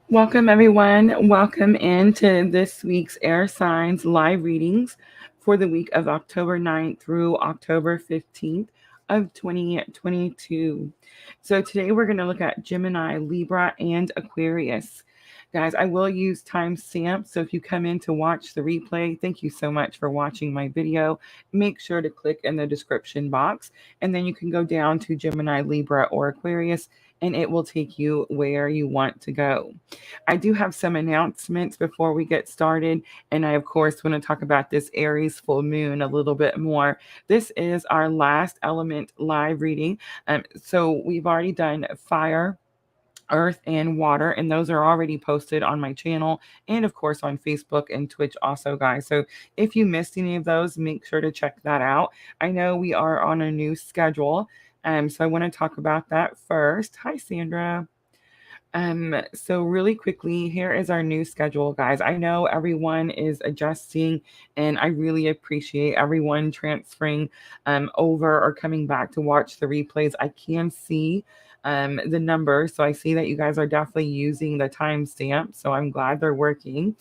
Welcome, everyone. Welcome into this week's Air Signs live readings for the week of October 9th through October 15th of 2022. So, today we're going to look at Gemini, Libra, and Aquarius. Guys, I will use timestamps. So, if you come in to watch the replay, thank you so much for watching my video. Make sure to click in the description box, and then you can go down to Gemini, Libra, or Aquarius, and it will take you where you want to go. I do have some announcements before we get started. And I, of course, want to talk about this Aries full moon a little bit more. This is our last element live reading. So we've already done fire, earth, and water, and those are already posted on my channel and of course on Facebook and Twitch also, guys. So if you missed any of those, make sure to check that out. I know we are on a new schedule, so I want to talk about that first. Hi, Sandra. So really quickly, here is our new schedule, guys. I know everyone is adjusting, and I really appreciate everyone transferring over or coming back to watch the replays. I can see the numbers, so I see that you guys are definitely using the timestamp. So I'm glad they're working.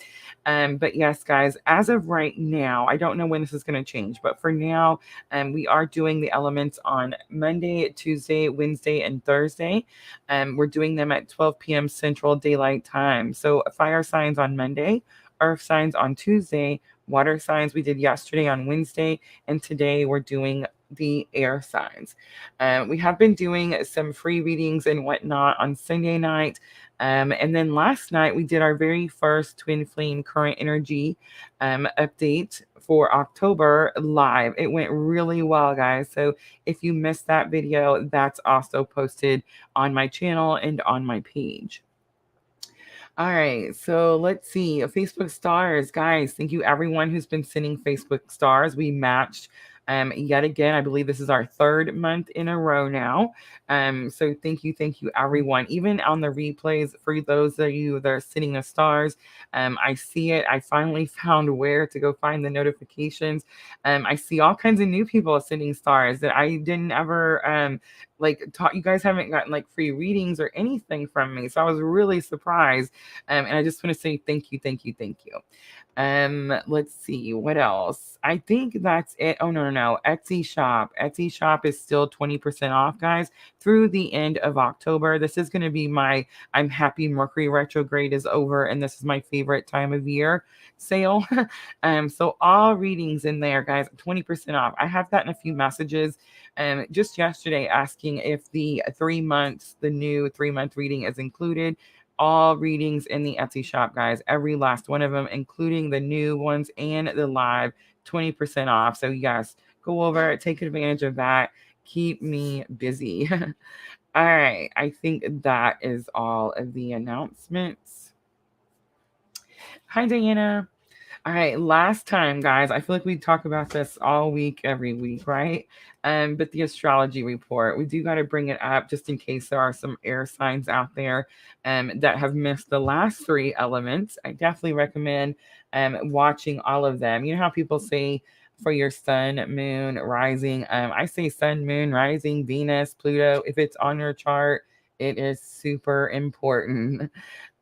But yes, guys, as of right now, I don't know when this is going to change, but for now, we are doing the elements on Monday, Tuesday, Wednesday, and Thursday. We're doing them at 12 p.m. Central Daylight Time. So fire signs on Monday, earth signs on Tuesday, water signs we did yesterday on Wednesday, and today we're doing the air signs. We have been doing some free readings and whatnot on Sunday night. And then last night we did our very first twin flame current energy update for October live. It went really well, guys. So if you missed that video, that's also posted on my channel and on my page. All right, so let's see. Facebook stars, guys. Thank you everyone who's been sending Facebook stars. We matched yet again. I believe this is our third month in a row now. So thank you everyone. Even on the replays, for those of you that are sending the stars, I see it. I finally found where to go find the notifications. I see all kinds of new people sending stars that I didn't ever like taught. You guys haven't gotten like free readings or anything from me, so I was really surprised. And I just want to say thank you, thank you, thank you. Let's see what else. I think that's it. Oh, no. Etsy shop. Etsy shop is still 20% off, guys, through the end of October. This is going to be my I'm happy Mercury retrograde is over, and this is my favorite time of year sale. So all readings in there, guys, 20% off. I have gotten a few messages just yesterday asking if the new 3-month reading is included. All readings in the Etsy shop, guys, every last one of them, including the new ones and the live, 20% off. So yes, go over, take advantage of that. Keep me busy. All right, I think that is all of the announcements. Hi, Diana. All right, last time, guys, I feel like we talk about this all week, every week, right? But the astrology report, we do got to bring it up just in case there are some air signs out there that have missed the last 3 elements. I definitely recommend watching all of them. You know how people say for your sun, moon, rising, I say sun, moon, rising, Venus, Pluto. If it's on your chart, it is super important.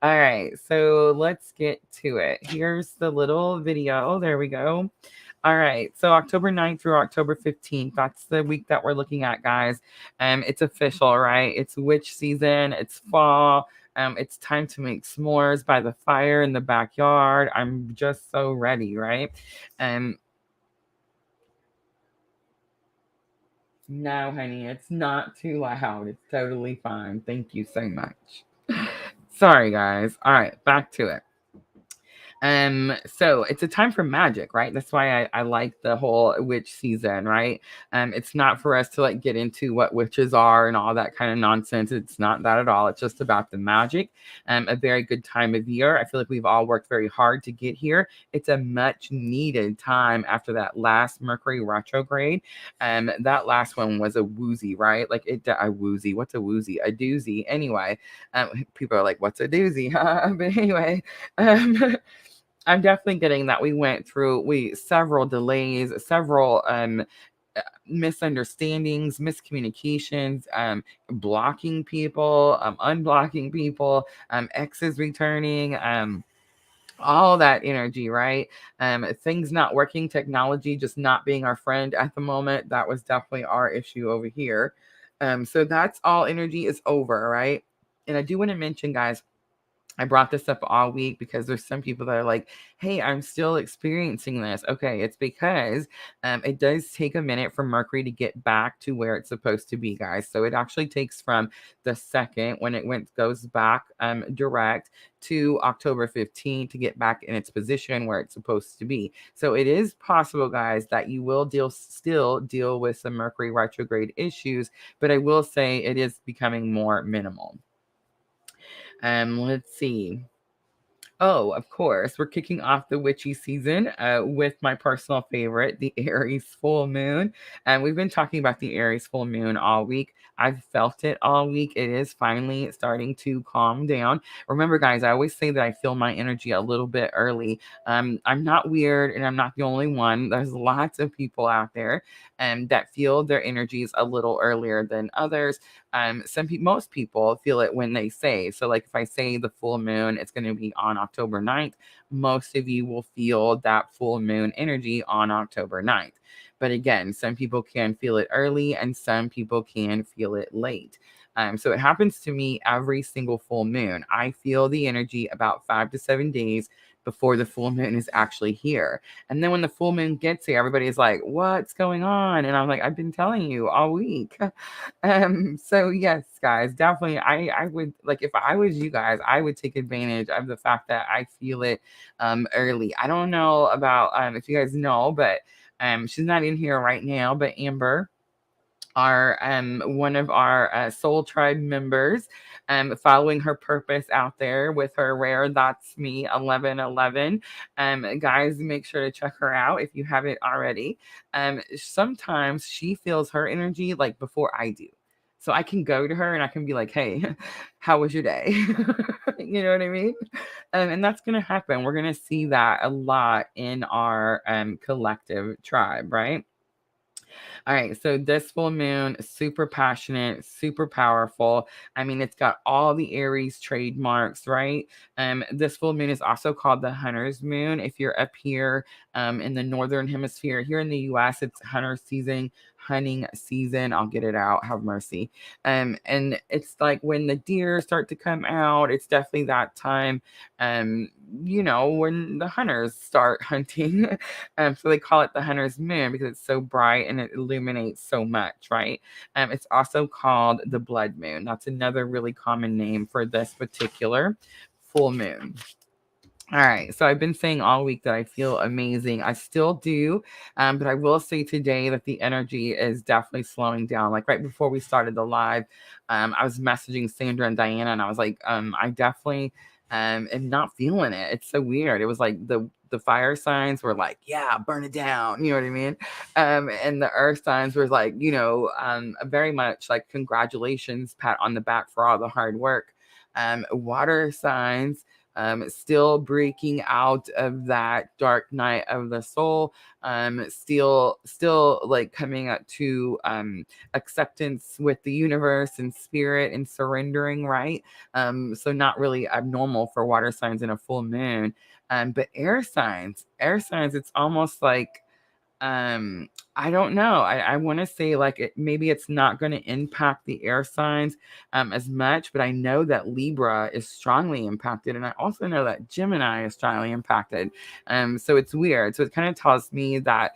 All right, so let's get to it. Here's the little video. There we go. All right, so October 9th through October 15th, that's the week that we're looking at, guys. It's official, right? It's witch season, it's fall. It's time to make s'mores by the fire in the backyard. I'm just so ready, right? Um, no, honey, it's not too loud. It's totally fine. Thank you so much. Sorry, guys. All right, back to it. So it's a time for magic, right? That's why I like the whole witch season, right? It's not for us to like get into what witches are and all that kind of nonsense. It's not that at all. It's just about the magic. A very good time of year. I feel like we've all worked very hard to get here. It's a much needed time after that last Mercury retrograde. That last one was a woozy, right? Like a woozy. What's a woozy? A doozy. Anyway, people are like, what's a doozy? But anyway, I'm definitely getting that we went through several delays, several misunderstandings, miscommunications, blocking people, unblocking people, exes returning, all that energy, right? Things not working, technology just not being our friend at the moment. That was definitely our issue over here. So that's all energy is over, right? And I do want to mention, guys, I brought this up all week because there's some people that are like, hey, I'm still experiencing this. Okay, it's because it does take a minute for Mercury to get back to where it's supposed to be, guys. So it actually takes from the second when it goes back direct to October 15th to get back in its position where it's supposed to be. So it is possible, guys, that you will still deal with some Mercury retrograde issues, but I will say it is becoming more minimal. Let's see. Oh, of course. We're kicking off the witchy season with my personal favorite, the Aries Full Moon. And we've been talking about the Aries Full Moon all week. I've felt it all week. It is finally starting to calm down. Remember, guys, I always say that I feel my energy a little bit early. I'm not weird and I'm not the only one. There's lots of people out there that feel their energies a little earlier than others. Most people feel it when they say. So, like if I say the full moon, it's going to be on October 9th. Most of you will feel that full moon energy on October 9th. But again, some people can feel it early and some people can feel it late. So it happens to me every single full moon. I feel the energy about 5 to 7 days before the full moon is actually here. And then when the full moon gets here, everybody is like, what's going on? And I'm like, I've been telling you all week. So yes, guys, definitely I would like if I was you guys, I would take advantage of the fact that I feel it early. I don't know about if you guys know, but she's not in here right now, but Amber, our one of our soul tribe members, following her purpose out there with her rare that's me 1111. Guys, make sure to check her out if you haven't already. Sometimes she feels her energy like before I do. So I can go to her and I can be like, hey, how was your day? You know what I mean? And that's going to happen. We're going to see that a lot in our collective tribe, right? All right, so this full moon, super passionate, super powerful. I mean, it's got all the Aries trademarks, right? This full moon is also called the Hunter's Moon. If you're up here in the northern hemisphere, here in the U.S., it's hunter season, hunting season. I'll get it out. Have mercy. And it's like when the deer start to come out. It's definitely that time. When the hunters start hunting. So they call it the Hunter's Moon because it's so bright and it illuminates so much, right? It's also called the Blood Moon. That's another really common name for this particular full moon. All right, so I've been saying all week that I feel amazing. I still do, but I will say today that the energy is definitely slowing down. Like right before we started the live, I was messaging Sandra and Diana, and I was like, I definitely am not feeling it. It's so weird. It was like the fire signs were like, yeah, burn it down. You know what I mean? And the earth signs were like, very much like congratulations, pat on the back for all the hard work. Water signs still breaking out of that dark night of the soul, still like coming up to acceptance with the universe and spirit and surrendering, right? So not really abnormal for water signs in a full moon. But air signs, it's almost like I don't know. I want to say like maybe it's not going to impact the air signs as much, but I know that Libra is strongly impacted, and I also know that Gemini is strongly impacted. So it's weird. So it kind of tells me that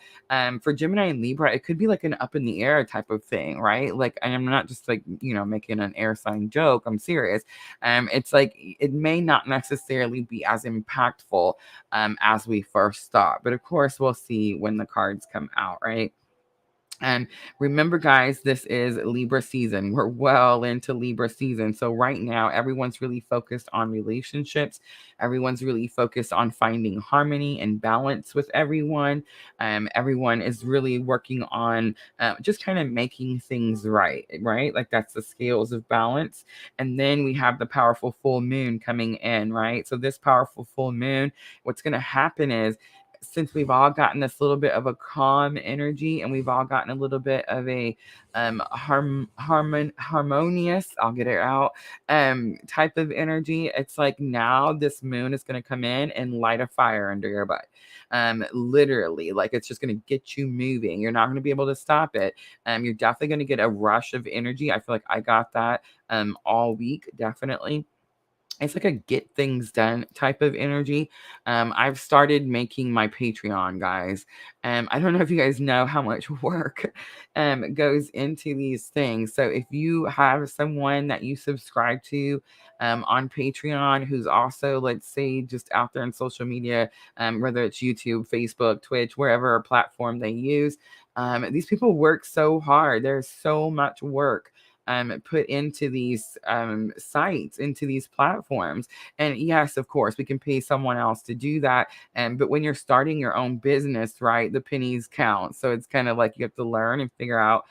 for Gemini and Libra, it could be like an up in the air type of thing, right? Like, and I'm not just like making an air sign joke. I'm serious. It's like it may not necessarily be as impactful as we first thought. But of course, we'll see when the cards come out, right? And remember, guys, this is Libra season. We're well into Libra season. So right now, everyone's really focused on relationships. Everyone's really focused on finding harmony and balance with everyone. Everyone is really working on just kind of making things right, right? Like that's the scales of balance. And then we have the powerful full moon coming in, right? So this powerful full moon, what's going to happen is since we've all gotten this little bit of a calm energy, and we've all gotten a little bit of a harmonious, I'll get it out, type of energy, it's like now this moon is going to come in and light a fire under your butt. Literally, like it's just going to get you moving. You're not going to be able to stop it. You're definitely going to get a rush of energy. I feel like I got that all week, definitely. It's like a get things done type of energy. I've started making my Patreon, guys. I don't know if you guys know how much work goes into these things. So if you have someone that you subscribe to on Patreon who's also, let's say, just out there in social media, whether it's YouTube, Facebook, Twitch, wherever platform they use, these people work so hard. There's so much work put into these sites, into these platforms. And yes, of course, we can pay someone else to do that. But when you're starting your own business, right, the pennies count. So it's kind of like you have to learn and figure out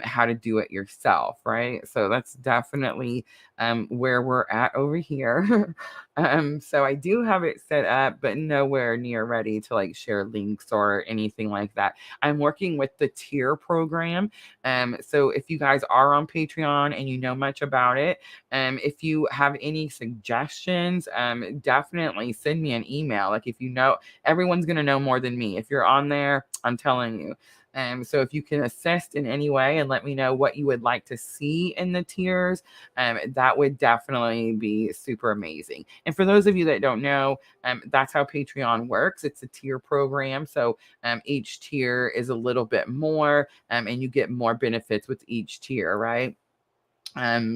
how to do it yourself, right? So that's definitely where we're at over here. So I do have it set up, but nowhere near ready to like share links or anything like that. I'm working with the tier program. So if you guys are on Patreon and you know much about it, if you have any suggestions, definitely send me an email. Like if you know, everyone's going to know more than me. If you're on there, I'm telling you. So if you can assist in any way and let me know what you would like to see in the tiers, that would definitely be super amazing. And for those of you that don't know, that's how Patreon works. It's a tier program. So each tier is a little bit more, and you get more benefits with each tier, right?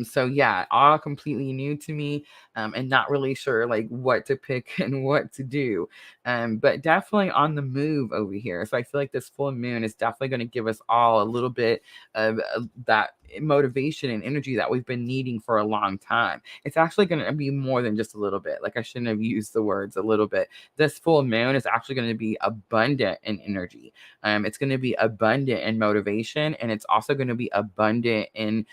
So yeah, all completely new to me, and not really sure like what to pick and what to do. But definitely on the move over here. So I feel like this full moon is definitely going to give us all a little bit of that motivation and energy that we've been needing for a long time. It's actually going to be more than just a little bit. Like I shouldn't have used the words a little bit. This full moon is actually going to be abundant in energy. It's going to be abundant in motivation, and it's also going to be abundant in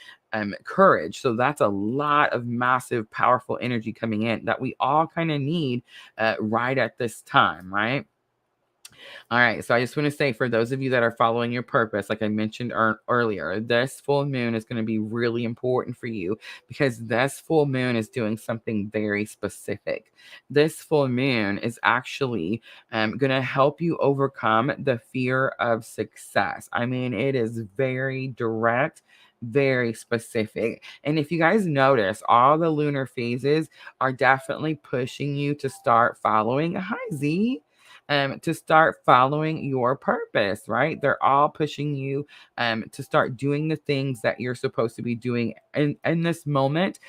courage. So that's a lot of massive, powerful energy coming in that we all kind of need right at this time, right? All right. So I just want to say, for those of you that are following your purpose, like I mentioned earlier, this full moon is going to be really important for you because this full moon is doing something very specific. This full moon is actually going to help you overcome the fear of success. I mean, it is very direct, very specific. And if you guys notice, all the lunar phases are definitely pushing you to start following. Hi, Z, to start following your purpose, right? They're all pushing you to start doing the things that you're supposed to be doing in this moment,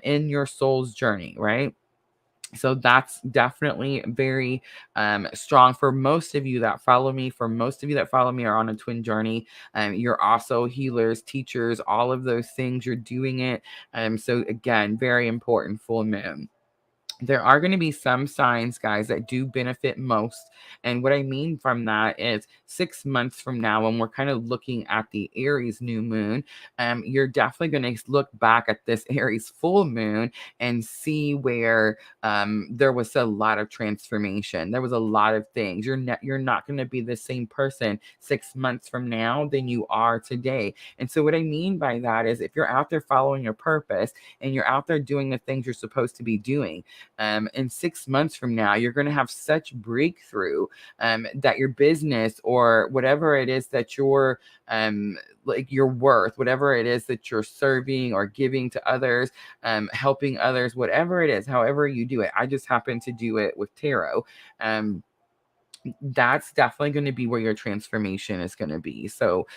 in your soul's journey, right? So that's definitely very strong for most of you that follow me. For most of you that follow me are on a twin journey. You're also healers, teachers, all of those things. You're doing it. So again, very important full moon. There are going to be some signs, guys, that do benefit most. And what I mean from that is 6 months from now, when we're kind of looking at the Aries new moon, you're definitely going to look back at this Aries full moon and see where there was a lot of transformation. There was a lot of things. You're not going to be the same person 6 months from now than you are today. And so what I mean by that is if you're out there following your purpose and you're out there doing the things you're supposed to be doing, in 6 months from now, you're going to have such breakthrough that your business or whatever it is that you're like your worth, whatever it is that you're serving or giving to others, helping others, whatever it is, however you do it. I just happen to do it with tarot. That's definitely going to be where your transformation is going to be. So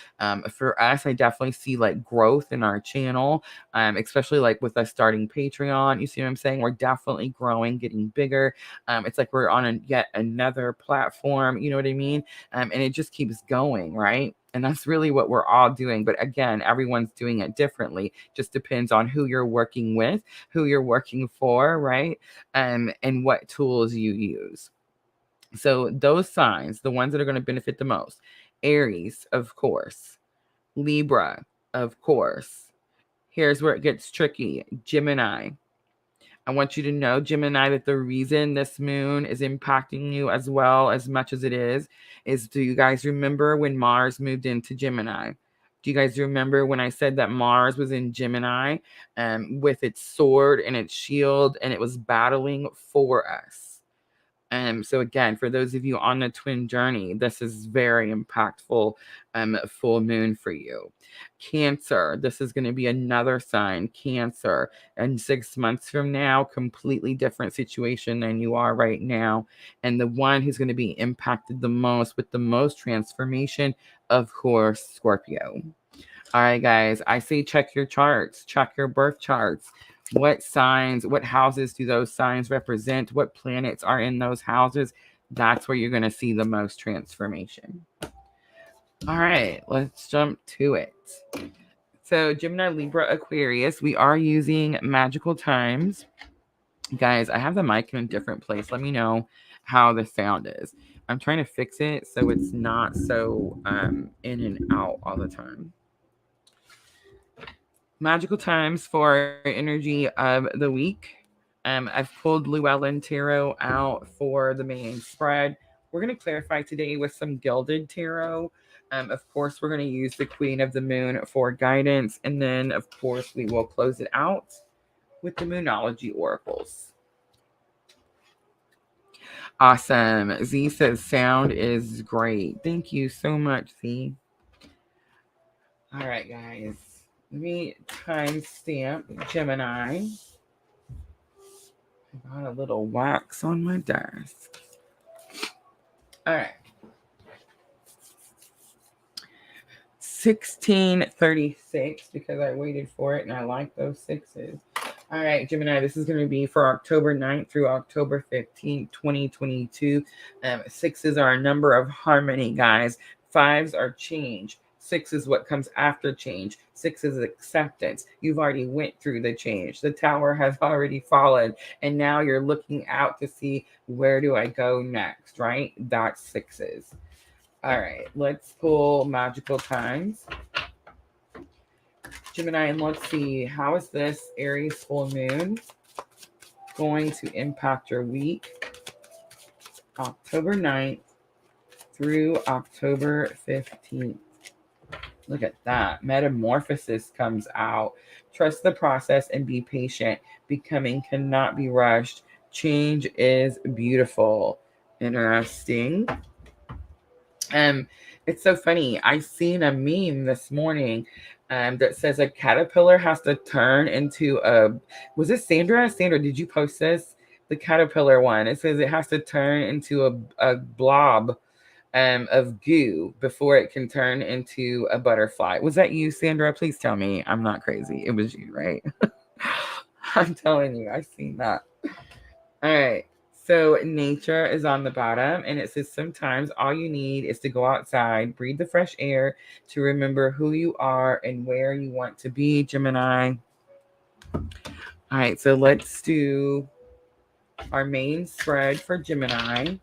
for us, I definitely see like growth in our channel, especially like with us starting Patreon. You see what I'm saying? We're definitely growing, getting bigger. It's like we're on yet another platform, you know what I mean? And it just keeps going, right? And that's really what we're all doing. But again, everyone's doing it differently. Just depends on who you're working with, who you're working for, right? And what tools you use. So those signs, the ones that are going to benefit the most: Aries, of course; Libra, of course. Here's where it gets tricky: Gemini, I want you to know, Gemini, that the reason this moon is impacting you as well as much as it is do you guys remember when Mars moved into Gemini? Do you guys remember when I said that Mars was in Gemini with its sword and its shield, and it was battling for us? So again, for those of you on the twin journey, this is very impactful full moon for you. Cancer, this is going to be another sign, Cancer. And 6 months from now, completely different situation than you are right now. And the one who's going to be impacted the most with the most transformation, of course, Scorpio. All right, guys, I say check your charts, check your birth charts. What signs, what houses do those signs represent? What planets are in those houses? That's where you're going to see the most transformation. All right, let's jump to it. So Gemini, Libra, Aquarius, we are using magical times. Guys, I have the mic in a different place. Let me know how the sound is. I'm trying to fix it so it's not so in and out all the time. Magical times for energy of the week. I've pulled Llewellyn Tarot out for the main spread. We're going to clarify today with some Gilded Tarot. Of course, we're going to use the Queen of the Moon for guidance. And then, of course, we will close it out with the Moonology Oracles. Awesome. Z says sound is great. Thank you so much, Z. All right, guys. Let me timestamp Gemini. I got a little wax on my desk. All right. 1636, because I waited for it and I like those sixes. All right, Gemini, this is going to be for October 9th through October 15th, 2022. Sixes are a number of harmony, guys. Fives are change. 6 is what comes after change. 6 is acceptance. You've already went through the change. The tower has already fallen, and now you're looking out to see, where do I go next, right? That's 6s. All right, let's pull magical times. Gemini, and let's see, how is this Aries full moon going to impact your week? October 9th through October 15th. Look at that. Metamorphosis comes out. Trust the process and be patient. Becoming cannot be rushed. Change is beautiful. Interesting. It's so funny. I seen a meme this morning that says a caterpillar has to turn into a, was it Sandra? Sandra, did you post this? The caterpillar one. It says it has to turn into a blob of goo before it can turn into a butterfly. Was that you, Sandra? Please tell me I'm not crazy. It was you, right? I'm telling you, I've seen that. All right. So nature is on the bottom, and it says sometimes all you need is to go outside, breathe the fresh air, to remember who you are and where you want to be, Gemini. All right, so let's do our main spread for Gemini.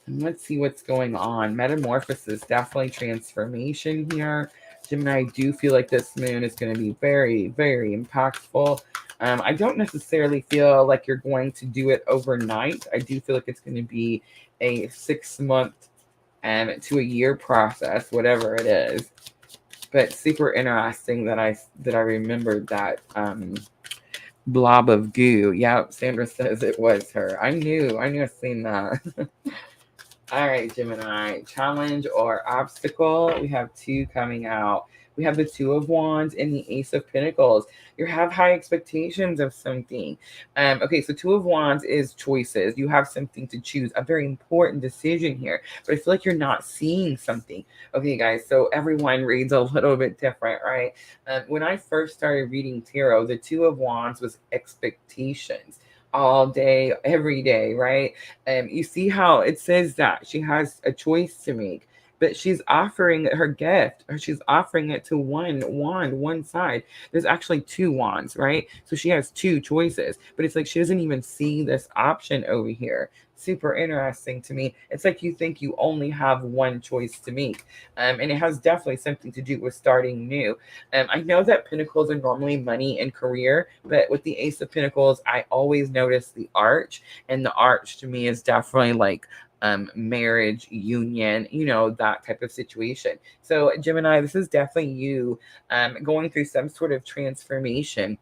And let's see what's going on. Metamorphosis, definitely transformation here. Gemini, I do feel like this moon is going to be very, very impactful. I don't necessarily feel like you're going to do it overnight. I do feel like it's going to be a 6 month to a year process, whatever it is. But super interesting that I remembered that blob of goo. Yeah, Sandra says it was her. I knew I've seen that. All right, Gemini, challenge or obstacle. We have 2 coming out. We have the 2 of Wands and the Ace of Pentacles. You have high expectations of something. Okay, so 2 of Wands is choices. You have something to choose, a very important decision here. But I feel like you're not seeing something. Okay, guys, so everyone reads a little bit different, right? When I first started reading tarot, the 2 of Wands was expectations. All day, every day, right? You see how it says that she has a choice to make. but she's offering her gift, or she's offering it to one wand, one side. There's actually two wands, right? So she has two choices, but it's like she doesn't even see this option over here. Super interesting to me. It's like you think you only have one choice to make. And it has definitely something to do with starting new. I know that Pentacles are normally money and career, but with the Ace of Pentacles, I always notice the arch, and the arch to me is definitely like marriage, union, that type of situation. So Gemini, this is definitely you going through some sort of transformation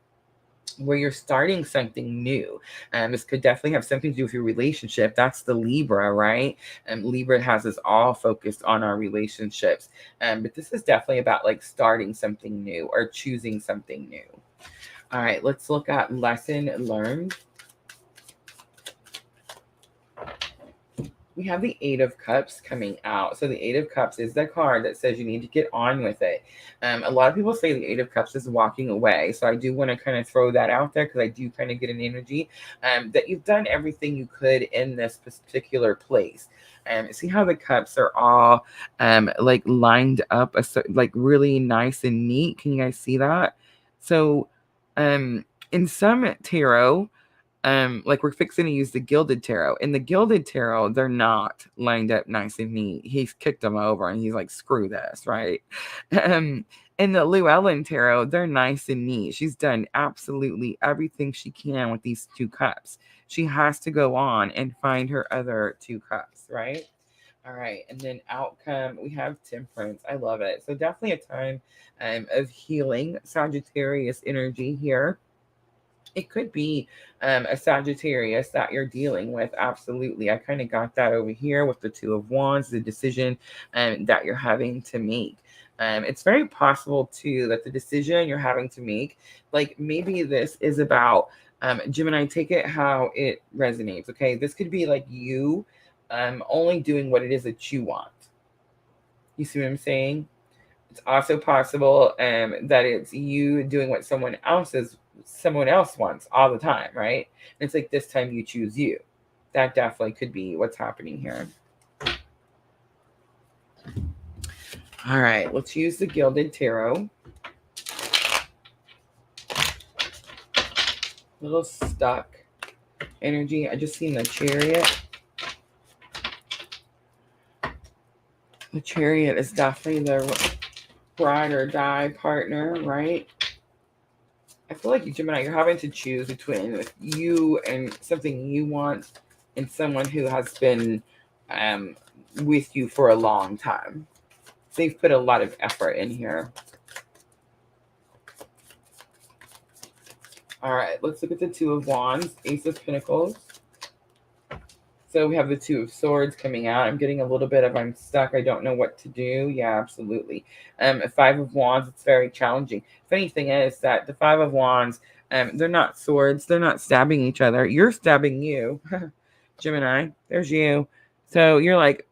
where you're starting something new. This could definitely have something to do with your relationship. That's the Libra, right? Libra has us all focused on our relationships. But this is definitely about like starting something new or choosing something new. All right, let's look at lesson learned. We have the Eight of Cups coming out. So the Eight of Cups is the card that says you need to get on with it. A lot of people say the Eight of Cups is walking away. So I do want to kind of throw that out there because I do kind of get an energy that you've done everything you could in this particular place. See how the cups are all like lined up, like really nice and neat. Can you guys see that? So in some tarot, like we're fixing to use the Gilded Tarot. In the Gilded Tarot, they're not lined up nice and neat. He's kicked them over and he's like, screw this, right? In the Llewellyn Tarot, they're nice and neat. She's done absolutely everything she can with these two cups. She has to go on and find her other two cups, right? All right, and then outcome, we have Temperance. I love it. So definitely a time of healing, Sagittarius energy here. It could be a Sagittarius that you're dealing with. Absolutely. I kind of got that over here with the Two of Wands, the decision that you're having to make. It's very possible, too, that the decision you're having to make, like maybe this is about, Gemini, take it how it resonates, okay? This could be like you only doing what it is that you want. You see what I'm saying? It's also possible that it's you doing what someone else wants all the time, right? And it's like this time you choose you. That definitely could be what's happening here. All right, let's use the Gilded Tarot. Little stuck energy. I just seen the Chariot. The Chariot is definitely the ride or die partner, right? I feel like, Gemini, you're having to choose between you and something you want and someone who has been with you for a long time. So they've put a lot of effort in here. All right, let's look at the Two of Wands, Ace of Pentacles. So we have the Two of Swords coming out. I'm getting a little bit of I'm stuck. I don't know what to do. Yeah, absolutely. Five of Wands, it's very challenging. Funny thing is that the Five of Wands, they're not swords. They're not stabbing each other. You're stabbing you. Gemini, there's you. So you're like,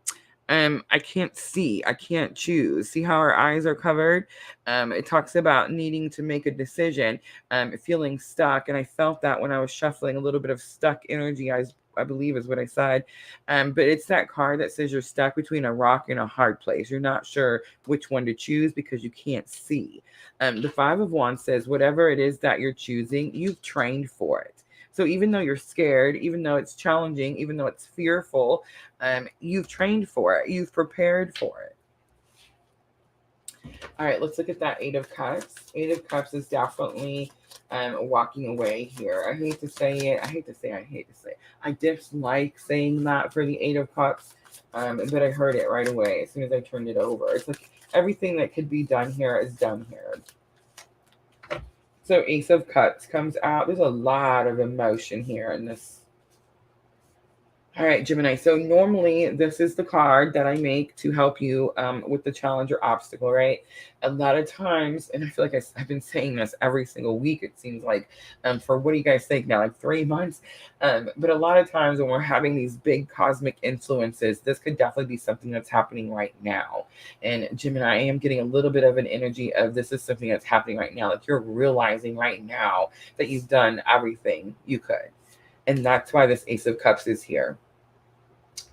I can't see. I can't choose. See how our eyes are covered? It talks about needing to make a decision, feeling stuck. And I felt that when I was shuffling, a little bit of stuck energy, I believe is what I said. But it's that card that says you're stuck between a rock and a hard place. You're not sure which one to choose because you can't see. The Five of Wands says whatever it is that you're choosing, you've trained for it. So even though you're scared, even though it's challenging, even though it's fearful, you've trained for it. You've prepared for it. All right, let's look at that Eight of Cups. Eight of Cups is definitely walking away here. I hate to say it. I hate to say it. I dislike saying that for the Eight of Cups, but I heard it right away as soon as I turned it over. It's like everything that could be done here is done here. So Ace of Cups comes out. There's a lot of emotion here in this. All right, Gemini. So normally this is the card that I make to help you with the challenge or obstacle, right? A lot of times, and I feel like I've been saying this every single week, it seems like, for what do you guys think now, like 3 months? But a lot of times when we're having these big cosmic influences, this could definitely be something that's happening right now. And Gemini, I am getting a little bit of an energy of this is something that's happening right now. Like you're realizing right now that you've done everything you could. And that's why this Ace of Cups is here.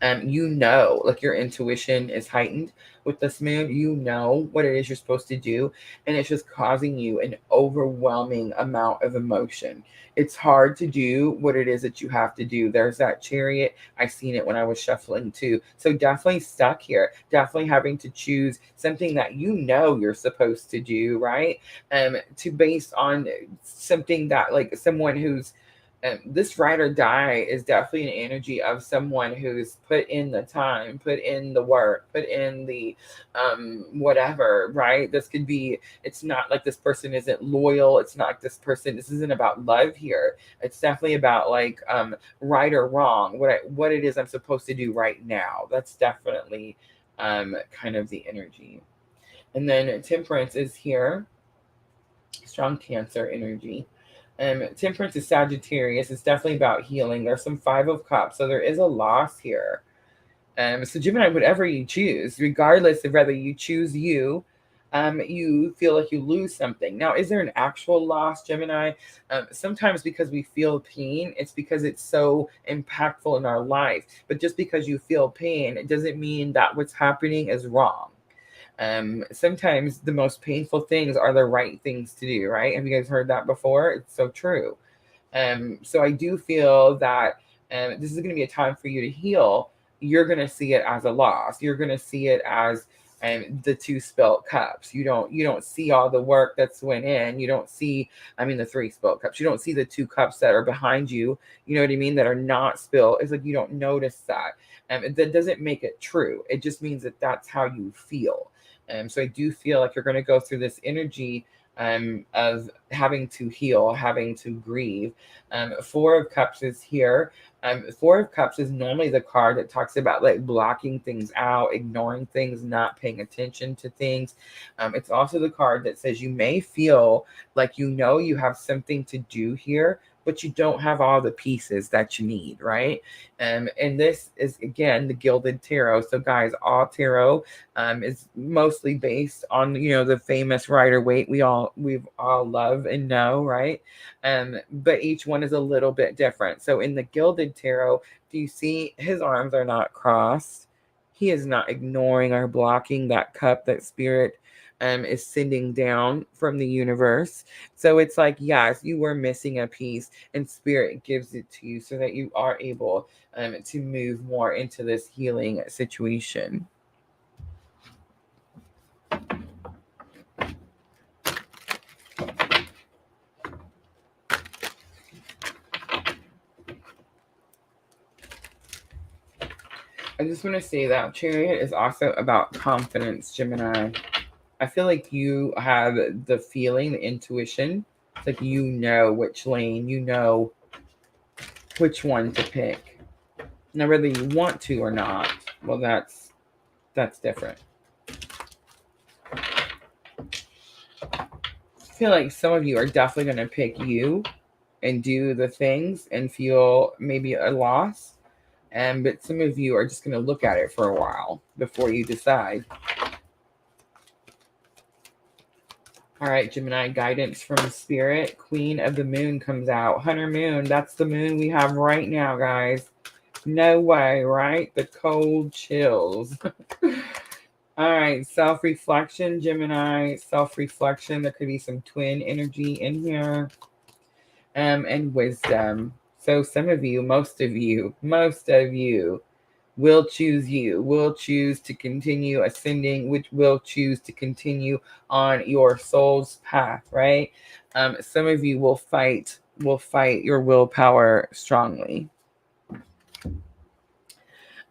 You know, like your intuition is heightened with this moon. You know what it is you're supposed to do, and it's just causing you an overwhelming amount of emotion. It's hard to do what it is that you have to do. There's that Chariot. I seen it when I was shuffling too. So definitely stuck here. Definitely having to choose something that you know you're supposed to do, right? To based on something that like someone who's this ride or die is definitely an energy of someone who's put in the time, put in the work, put in the whatever, right? This could be, it's not like this person isn't loyal. It's not like this isn't about love here. It's definitely about like right or wrong, what it is I'm supposed to do right now. That's definitely kind of the energy. And then Temperance is here, strong Cancer energy. Temperance is Sagittarius. It's definitely about healing. There's some Five of Cups, so there is a loss here. So Gemini, whatever you choose, regardless of whether you choose you feel like you lose something. Now, is there an actual loss, Gemini? Sometimes because we feel pain, it's because it's so impactful in our life. But just because you feel pain, it doesn't mean that what's happening is wrong. Sometimes the most painful things are the right things to do, right? Have you guys heard that before? It's so true. So I do feel that this is going to be a time for you to heal. You're going to see it as a loss. You're going to see it as the two spilt cups. You don't see all the work that's went in. You don't see, the three spilt cups. You don't see the two cups that are behind you. You know what I mean? That are not spilt. It's like you don't notice that. That doesn't make it true. It just means that that's how you feel. So I do feel like you're going to go through this energy of having to heal, having to grieve. Four of Cups is here. Four of Cups is normally the card that talks about like blocking things out, ignoring things, not paying attention to things. It's also the card that says you may feel like you know you have something to do here, but you don't have all the pieces that you need, right? And this is again the Gilded Tarot. So guys, all tarot is mostly based on the famous Rider-Waite we've all love and know, right? But each one is a little bit different. So in the Gilded Tarot, do you see his arms are not crossed? He is not ignoring or blocking that cup that Spirit is sending down from the universe. So it's like, yes, you were missing a piece, and Spirit gives it to you so that you are able to move more into this healing situation. I just want to say that Chariot is also about confidence, Gemini. I feel like you have the feeling, the intuition. It's like you know which lane, you know which one to pick. Now, whether you want to or not, well, that's different. I feel like some of you are definitely going to pick you and do the things and feel maybe a loss. But some of you are just going to look at it for a while before you decide. All right, Gemini, guidance from Spirit. Queen of the Moon comes out. Hunter Moon, that's the moon we have right now, guys. No way, right? The cold chills. All right, self-reflection, Gemini. Self-reflection. There could be some twin energy in here. And wisdom. So some of you, most of you will choose to continue ascending, which will choose to continue on your soul's path, right? Some of you will fight your willpower strongly.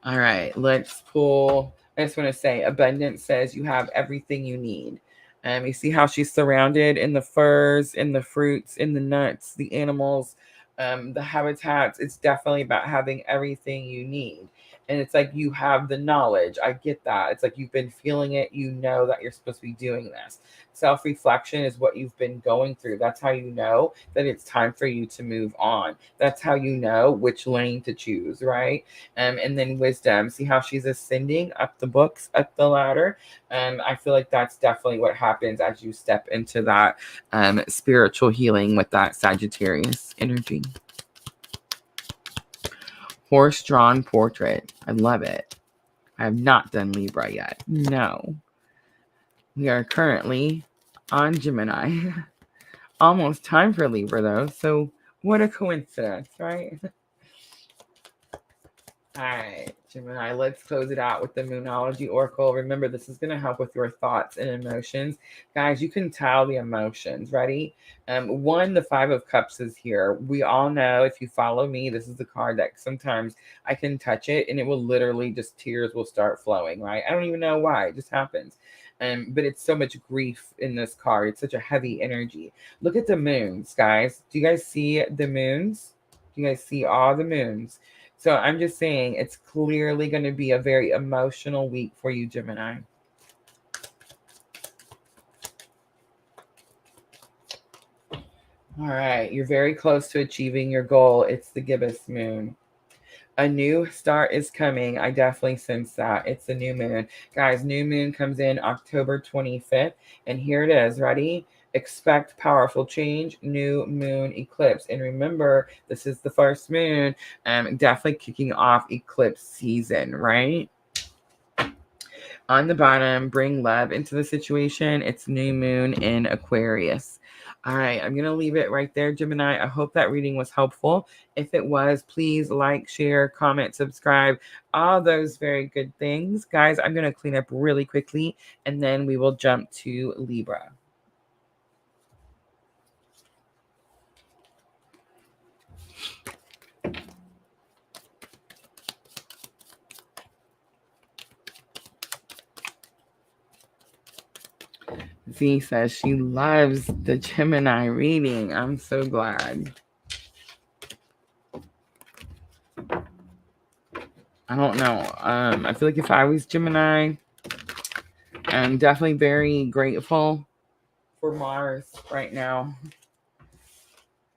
All right, let's pull. I just want to say abundance says you have everything you need. You see how she's surrounded in the furs, in the fruits, in the nuts, the animals, the habitats. It's definitely about having everything you need. And it's like you have the knowledge. I get that. It's like you've been feeling it. You know that you're supposed to be doing this. Self-reflection is what you've been going through. That's how you know that it's time for you to move on. That's how you know which lane to choose, right? And then wisdom. See how she's ascending up the books, up the ladder. I feel like that's definitely what happens as you step into that spiritual healing with that Sagittarius energy. Horse-drawn portrait. I love it. I have not done Libra yet. No. We are currently on Gemini. Almost time for Libra, though. So what a coincidence, right? All right, Gemini, let's close it out with the Moonology Oracle. Remember, this is going to help with your thoughts and emotions. Guys, you can tell the emotions. Ready? One, the Five of Cups is here. We all know, if you follow me, this is the card that sometimes I can touch it and it will literally just, tears will start flowing, right? I don't even know why. It just happens. But it's so much grief in this card. It's such a heavy energy. Look at the moons, guys. Do you guys see the moons? Do you guys see all the moons? So I'm just saying it's clearly going to be a very emotional week for you, Gemini. All right, you're very close to achieving your goal. It's the gibbous moon. A new start is coming. I definitely sense that. It's the new moon. Guys, new moon comes in October 25th. And here it is. Ready? Expect powerful change. New moon eclipse. And remember, this is the first moon. Definitely kicking off eclipse season, right? On the bottom, bring love into the situation. It's new moon in Aquarius. All right, I'm going to leave it right there, Gemini. I hope that reading was helpful. If it was, please like, share, comment, subscribe, all those very good things. Guys, I'm going to clean up really quickly, and then we will jump to Libra. Z says she loves the Gemini reading. I'm so glad. I don't know. I feel like if I was Gemini, I'm definitely very grateful for Mars right now.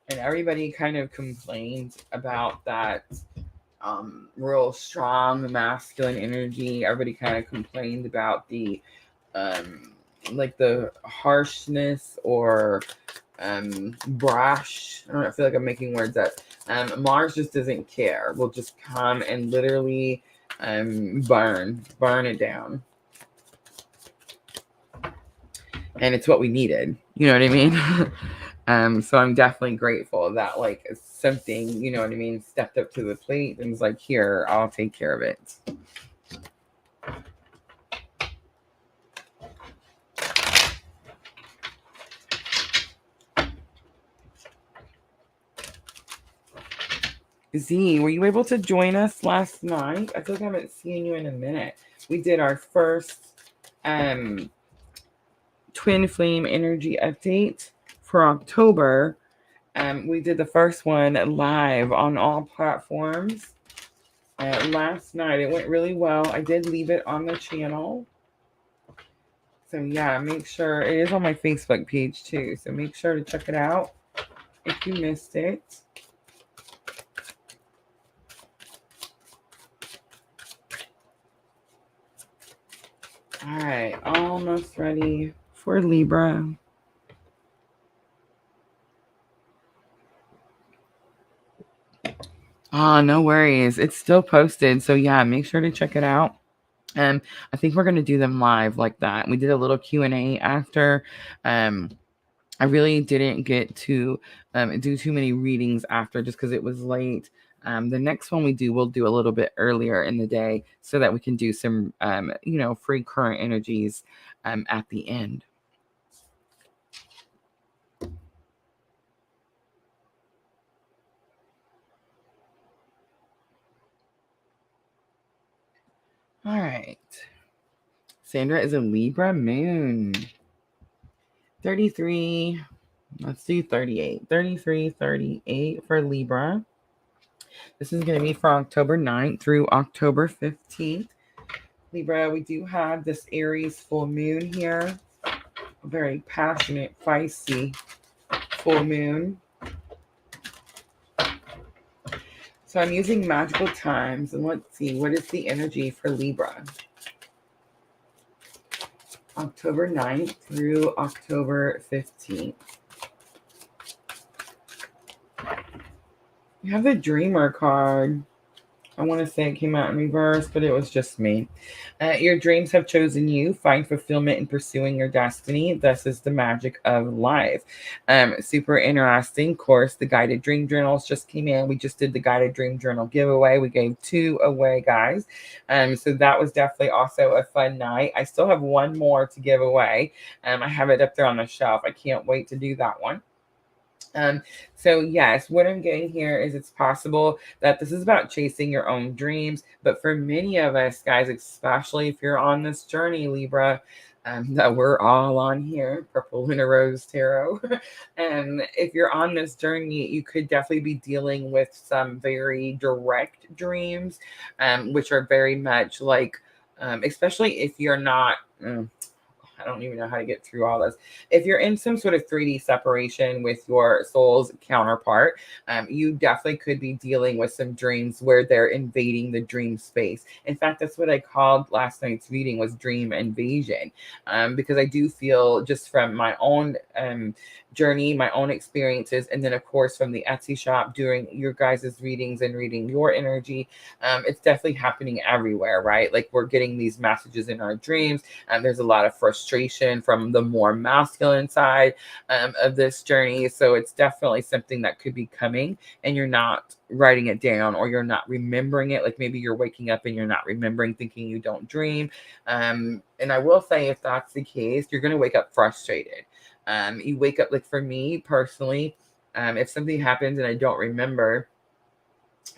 And everybody kind of complained about that real strong masculine energy. Everybody kind of complained about the like the harshness or brash. I don't know, I feel like I'm making words up. Mars just doesn't care. Will just come and literally burn it down. And it's what we needed. You know what I mean? So I'm definitely grateful that like something, you know what I mean, stepped up to the plate and was like, here, I'll take care of it. Z, were you able to join us last night? I feel like I haven't seen you in a minute. We did our first twin flame energy update for October. We did the first one live on all platforms last night. It went really well. I did leave it on the channel. So yeah, make sure it is on my Facebook page too. So make sure to check it out if you missed it. All right, almost ready for Libra. Oh, no worries. It's still posted. So yeah, make sure to check it out. I think we're going to do them live like that. We did a little Q&A after. I really didn't get to do too many readings after just because it was late. The next one we'll do a little bit earlier in the day so that we can do some, free current energies at the end. All right. Sandra is a Libra moon. 33. Let's do 38. 33, 38 for Libra. This is going to be for October 9th through October 15th. Libra, we do have this Aries full moon here. A very passionate, feisty full moon. So I'm using magical times, and let's see, what is the energy for Libra? October 9th through October 15th. You have the Dreamer card. I want to say it came out in reverse, but it was just me. Your dreams have chosen you. Find fulfillment in pursuing your destiny. This is the magic of life. Super interesting. Of course, the guided dream journals just came in. We just did the guided dream journal giveaway. We gave 2 away, guys. So that was definitely also a fun night. I still have 1 more to give away. I have it up there on the shelf. I can't wait to do that one. Um, so yes, what I'm getting here is it's possible that this is about chasing your own dreams, but for many of us, guys, especially if you're on this journey, Libra, that we're all on here, Purple LunaRose Tarot, and if you're on this journey, you could definitely be dealing with some very direct dreams, which are very much like, especially if you're not. I don't even know how to get through all this. If you're in some sort of 3D separation with your soul's counterpart, you definitely could be dealing with some dreams where they're invading the dream space. In fact, that's what I called last night's reading was dream invasion, because I do feel just from my own journey, my own experiences, and then of course from the Etsy shop doing your guys' readings and reading your energy, it's definitely happening everywhere, right? Like we're getting these messages in our dreams. There's a lot of frustration from the more masculine side of this journey. So it's definitely something that could be coming and you're not writing it down or you're not remembering it. Like maybe you're waking up and you're not remembering, thinking you don't dream. And I will say, if that's the case, you're going to wake up frustrated. You wake up, like for me personally, if something happens and I don't remember,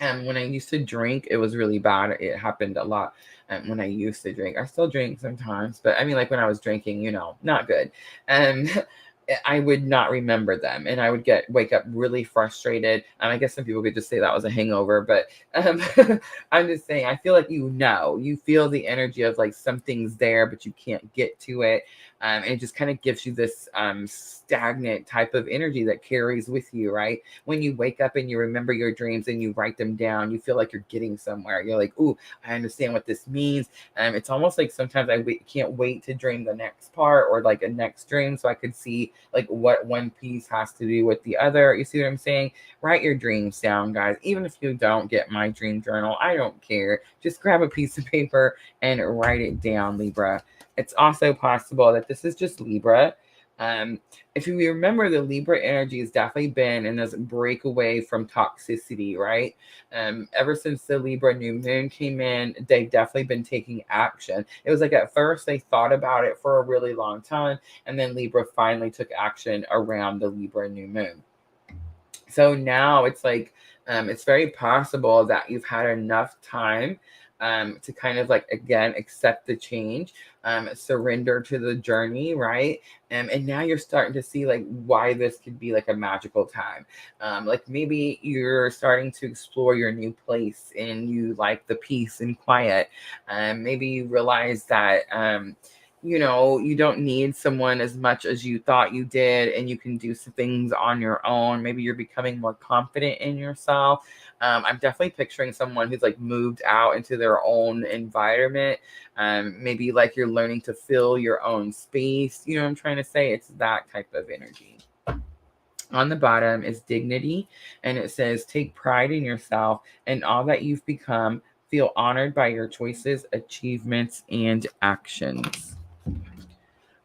and when I used to drink, it was really bad. It happened a lot. And when I used to drink, I still drink sometimes, but I mean, like when I was drinking, not good. And I would not remember them, and I would wake up really frustrated. And I guess some people could just say that was a hangover, but I'm just saying, I feel like you feel the energy of like something's there, but you can't get to it. And it just kind of gives you this stagnant type of energy that carries with you, right? When you wake up and you remember your dreams and you write them down, you feel like you're getting somewhere. You're like, ooh, I understand what this means. It's almost like sometimes can't wait to dream the next part or like a next dream so I could see like what one piece has to do with the other. You see what I'm saying? Write your dreams down, guys. Even if you don't get my dream journal, I don't care. Just grab a piece of paper and write it down, Libra. It's also possible that this is just Libra. If you remember, the Libra energy has definitely been in this breakaway from toxicity, right? Ever since the Libra new moon came in, they've definitely been taking action. It was like at first they thought about it for a really long time, and then Libra finally took action around the Libra new moon. So now it's like, it's very possible that you've had enough time to kind of like, again, accept the change, surrender to the journey, right? And now you're starting to see like why this could be like a magical time. Like maybe you're starting to explore your new place and you like the peace and quiet. Maybe you realize that, you don't need someone as much as you thought you did, and you can do some things on your own. Maybe you're becoming more confident in yourself. I'm definitely picturing someone who's like moved out into their own environment. Maybe like you're learning to fill your own space. You know what I'm trying to say? It's that type of energy. On the bottom is dignity, and it says, take pride in yourself and all that you've become. Feel honored by your choices, achievements, and actions.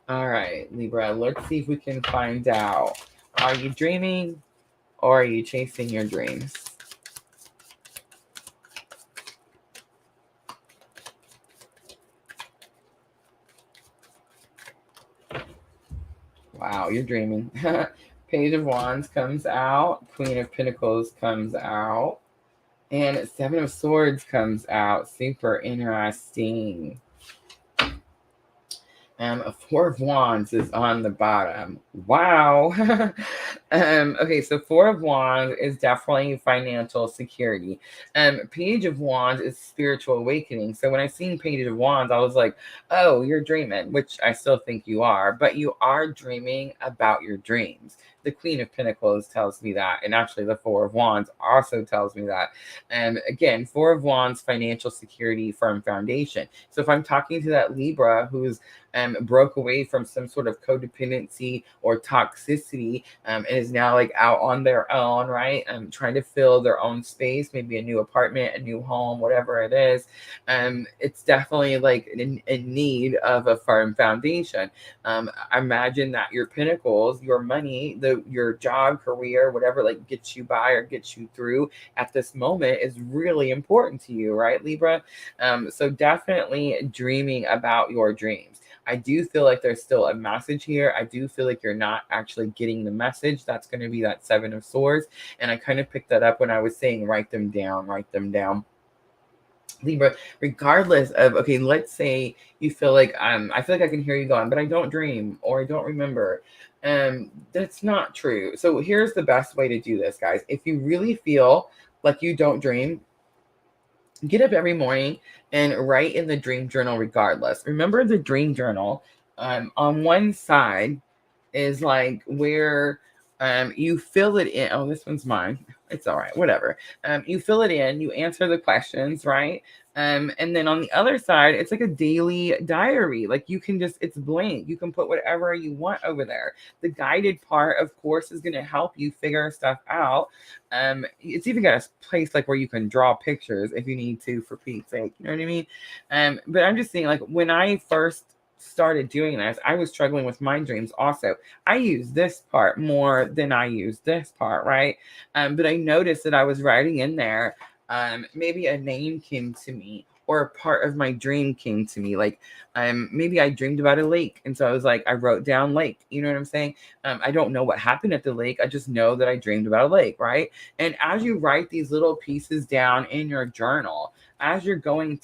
All right, Libra, let's see if we can find out. Are you dreaming or are you chasing your dreams? Wow, you're dreaming. Page of Wands comes out. Queen of Pentacles comes out. And Seven of Swords comes out. Super interesting. A Four of Wands is on the bottom. Wow. Okay, so Four of Wands is definitely financial security. Page of Wands is spiritual awakening. So when I seen Page of Wands, I was like, oh, you're dreaming, which I still think you are, but you are dreaming about your dreams. The Queen of Pentacles tells me that. And actually, the Four of Wands also tells me that. And again, Four of Wands, financial security, firm foundation. So if I'm talking to that Libra who's broke away from some sort of codependency or toxicity, and is now like out on their own, right? Trying to fill their own space, maybe a new apartment, a new home, whatever it is. It's definitely like in need of a firm foundation. Imagine that your pentacles, your money, your job, career, whatever like gets you by or gets you through at this moment is really important to you, right, Libra? So definitely dreaming about your dreams. I do feel like there's still a message here. I do feel like you're not actually getting the message. That's going to be that Seven of Swords. And I kind of picked that up when I was saying write them down, Libra, regardless of, okay, let's say you feel like I feel like I can hear you going, but I don't dream or I don't remember. That's not true. So here's the best way to do this, guys. If you really feel like you don't dream, get up every morning and write in the dream journal regardless. Remember the dream journal, on one side is like where you fill it in. Oh, this one's mine. It's all right, whatever. You fill it in, you answer the questions, right? And then on the other side, it's like a daily diary. Like you can just, it's blank. You can put whatever you want over there. The guided part, of course, is going to help you figure stuff out. It's even got a place like where you can draw pictures if you need to, for Pete's sake. You know what I mean? But I'm just saying, like when I first started doing this, I was struggling with my dreams also. I use this part more than I use this part, right? But I noticed that I was writing in there, maybe a name came to me or a part of my dream came to me. Like maybe I dreamed about a lake. And so I was like, I wrote down lake. You know what I'm saying? I don't know what happened at the lake. I just know that I dreamed about a lake, right? And as you write these little pieces down in your journal, as you're going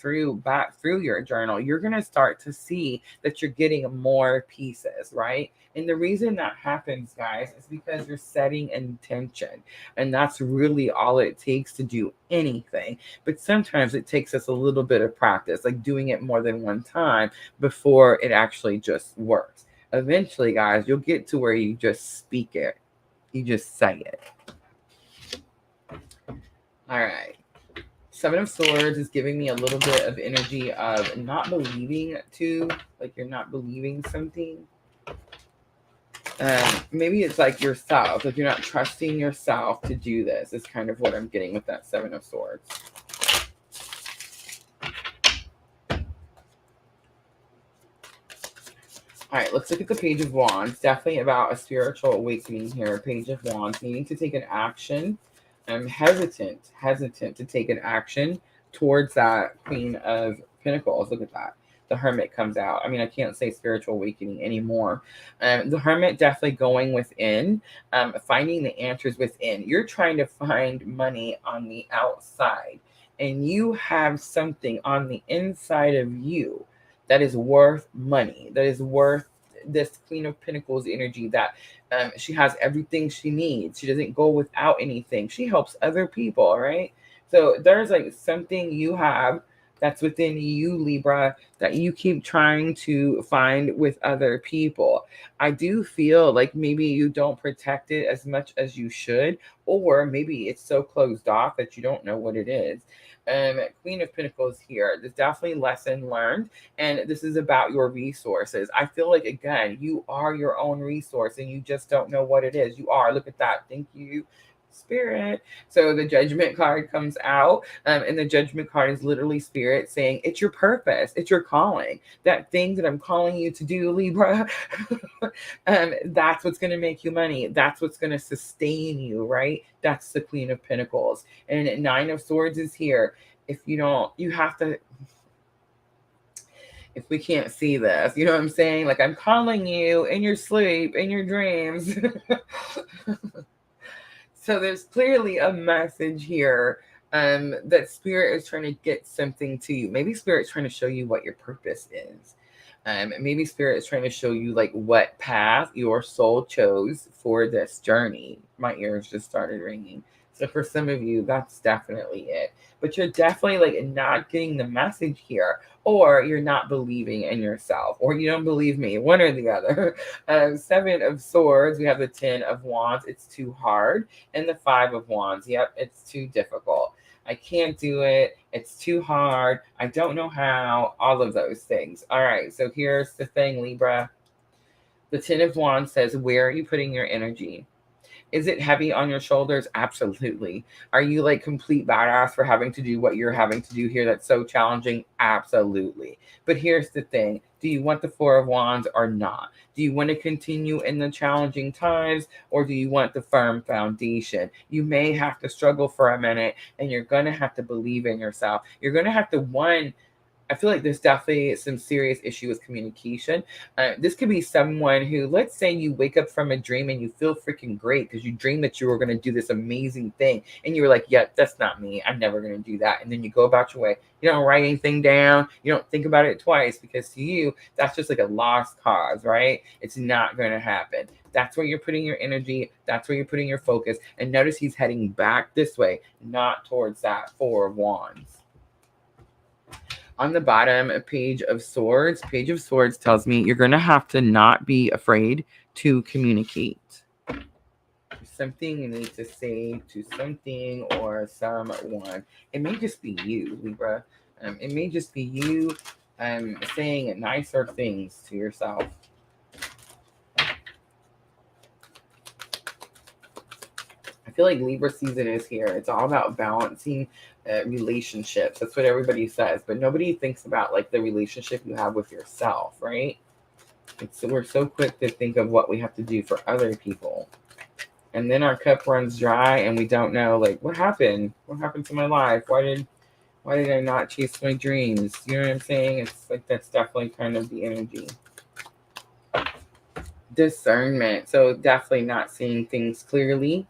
back through your journal, you're going to start to see that you're getting more pieces, right? And the reason that happens, guys, is because you're setting intention. And that's really all it takes to do anything. But sometimes it takes us a little bit of practice, like doing it more than one time before it actually just works. Eventually, guys, you'll get to where you just speak it. You just say it. All right. Seven of Swords is giving me a little bit of energy of not believing like you're not believing something. Maybe it's like yourself, like you're not trusting yourself to do this is kind of what I'm getting with that Seven of Swords. All right, let's look at the Page of Wands. Definitely about a spiritual awakening here. Page of Wands, needing to take an action. I'm hesitant to take an action towards that Queen of Pentacles. Look at that. The Hermit comes out. I mean, I can't say spiritual awakening anymore. The Hermit definitely going within, finding the answers within. You're trying to find money on the outside, and you have something on the inside of you that is worth money, that is worth this Queen of Pentacles energy, that she has everything she needs. She doesn't go without anything. She helps other people, right? So there's like something you have that's within you, Libra, that you keep trying to find with other people. I do feel like maybe you don't protect it as much as you should, or maybe it's so closed off that you don't know what it is. Queen of Pentacles here. There's definitely lesson learned, and this is about your resources. I feel like, again, you are your own resource and you just don't know what it is. You are. Look at that. Thank you, Spirit. So the Judgment card comes out, and the Judgment card is literally Spirit saying it's your purpose, it's your calling, that thing that I'm calling you to do, Libra. That's what's going to make you money. That's what's going to sustain you, right? That's the Queen of Pentacles. And Nine of Swords is here. If you don't, you have to, if we can't see this, you know what I'm saying? Like, I'm calling you in your sleep, in your dreams. So there's clearly a message here, that Spirit is trying to get something to you. Maybe Spirit's trying to show you what your purpose is. Maybe Spirit is trying to show you like what path your soul chose for this journey. My ears just started ringing. So for some of you, that's definitely it. But you're definitely like not getting the message here, or you're not believing in yourself, or you don't believe me, one or the other. Seven of Swords, we have the 10 of Wands, it's too hard, and the 5 of Wands, yep, it's too difficult. I can't do it. It's too hard. I don't know how. All of those things. All right. So here's the thing, Libra. The 10 of Wands says, where are you putting your energy? Is it heavy on your shoulders? Absolutely. Are you like complete badass for having to do what you're having to do here that's so challenging? Absolutely. But here's the thing. Do you want the 4 of Wands or not? Do you want to continue in the challenging times, or do you want the firm foundation? You may have to struggle for a minute, and you're going to have to believe in yourself. You're going to have to, I feel like there's definitely some serious issue with communication. This could be someone who, let's say you wake up from a dream and you feel freaking great because you dreamed that you were going to do this amazing thing. And you were like, yeah, that's not me. I'm never going to do that. And then you go about your way. You don't write anything down. You don't think about it twice, because to you, that's just like a lost cause, right? It's not going to happen. That's where you're putting your energy. That's where you're putting your focus. And notice he's heading back this way, not towards that 4 of Wands. On the bottom, a Page of Swords. Page of Swords tells me you're going to have to not be afraid to communicate. Something you need to say to something or someone. It may just be you, Libra. It may just be you saying nicer things to yourself. I feel like Libra season is here. It's all about balancing relationships. That's what everybody says, but nobody thinks about like the relationship you have with yourself, right? We're so quick to think of what we have to do for other people, and then our cup runs dry, and we don't know like what happened. What happened to my life? Why did I not chase my dreams? You know what I'm saying? It's like that's definitely kind of the energy. Discernment. So definitely not seeing things clearly.